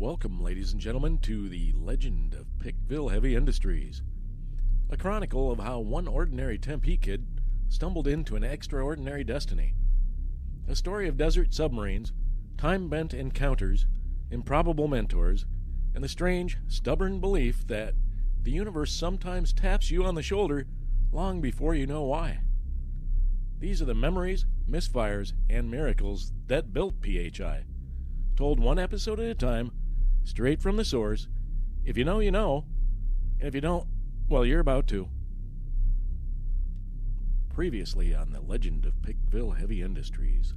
Welcome, ladies and gentlemen, to the legend of PikVille Heavy Industries, a chronicle of how one ordinary Tempe kid stumbled into an extraordinary destiny. A story of desert submarines, time-bent encounters, improbable mentors, and the strange, stubborn belief that the universe sometimes taps you on the shoulder long before you know why. These are the memories, misfires, and miracles that built PHI, told one episode at a time, straight from the source. If you know, you know. And if you don't, well, you're about to. Previously on the legend of PikVille Heavy Industries,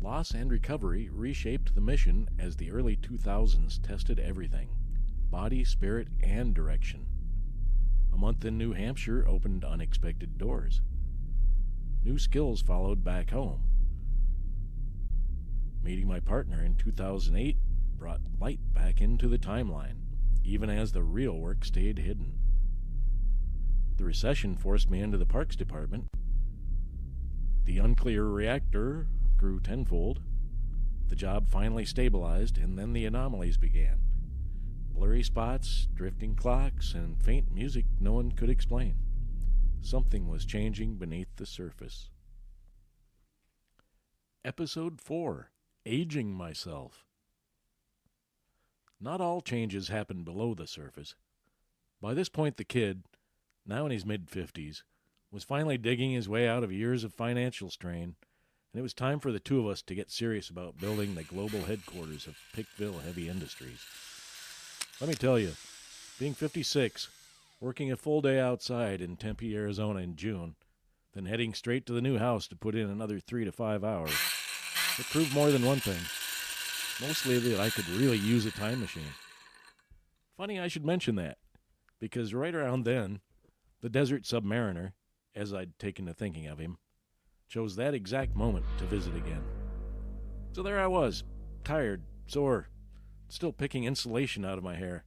loss and recovery reshaped the mission as the early 2000s tested everything: body, spirit, and direction. A month in New Hampshire opened unexpected doors. New skills followed back home. Meeting my partner in 2008 brought light back into the timeline, even as the real work stayed hidden. The recession forced me into the parks department. The unclear reactor grew tenfold. The job finally stabilized, and then the anomalies began. Blurry spots, drifting clocks, and faint music no one could explain. Something was changing beneath the surface. Episode 4: Aging Myself. Not all changes happen below the surface. By this point, the kid, now in his mid-50s, was finally digging his way out of years of financial strain, and it was time for the two of us to get serious about building the global headquarters of PikVille Heavy Industries. Let me tell you, being 56, working a full day outside in Tempe, Arizona in June, then heading straight to the new house to put in another 3 to 5 hours, it proved more than one thing. Mostly that I could really use a time machine. Funny I should mention that, because right around then, the desert submariner, as I'd taken to thinking of him, chose that exact moment to visit again. So there I was, tired, sore, still picking insulation out of my hair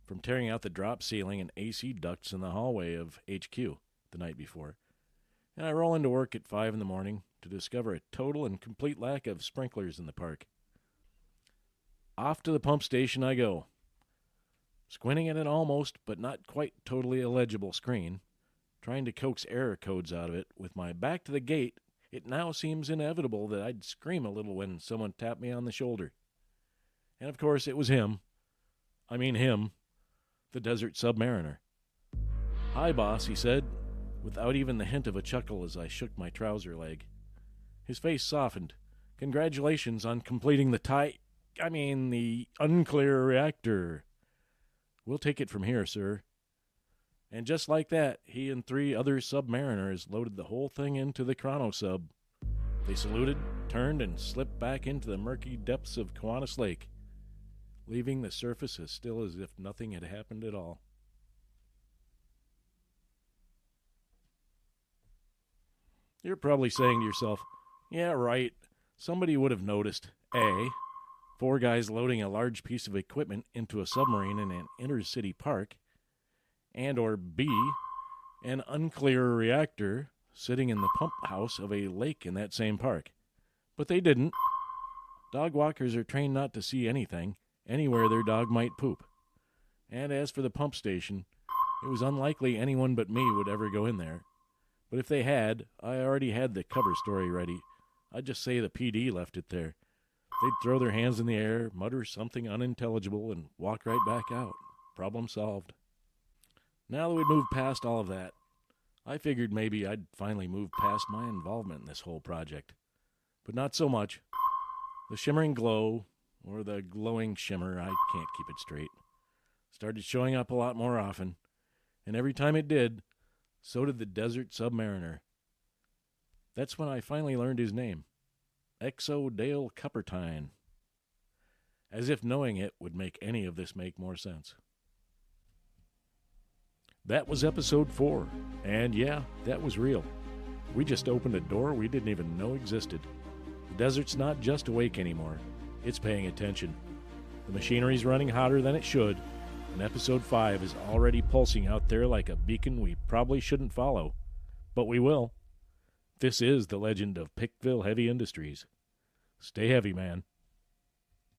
from tearing out the drop ceiling and AC ducts in the hallway of HQ the night before. And I roll into work at 5 in the morning to discover a total and complete lack of sprinklers in the park. Off to the pump station I go, squinting at an almost but not quite totally illegible screen, trying to coax error codes out of it. With my back to the gate, it now seems inevitable that I'd scream a little when someone tapped me on the shoulder. And of course it was him, the desert submariner. "Hi, boss," he said, without even the hint of a chuckle as I shook my trouser leg. His face softened. "Congratulations on completing the unclear reactor. We'll take it from here, sir." And just like that, he and 3 other submariners loaded the whole thing into the chronosub. They saluted, turned, and slipped back into the murky depths of Kiwanis Lake, leaving the surface as still as if nothing had happened at all. You're probably saying to yourself, "Yeah, right. Somebody would have noticed, A, 4 guys loading a large piece of equipment into a submarine in an inter-city park, and or B, an unclear reactor sitting in the pump house of a lake in that same park." But they didn't. Dog walkers are trained not to see anything, anywhere their dog might poop. And as for the pump station, it was unlikely anyone but me would ever go in there. But if they had, I already had the cover story ready. I'd just say the PD left it there. They'd throw their hands in the air, mutter something unintelligible, and walk right back out. Problem solved. Now that we'd moved past all of that, I figured maybe I'd finally move past my involvement in this whole project. But not so much. The shimmering glow, or the glowing shimmer, I can't keep it straight, started showing up a lot more often, and every time it did, so did the desert submariner. That's when I finally learned his name: Exo Dale Cuppertine. As if knowing it would make any of this make more sense. That was episode 4, and yeah, that was real. We just opened a door we didn't even know existed. The desert's not just awake anymore, it's paying attention. The machinery's running hotter than it should, and episode 5 is already pulsing out there like a beacon we probably shouldn't follow, but we will. This is the legend of PikVille Heavy Industries. Stay heavy, man.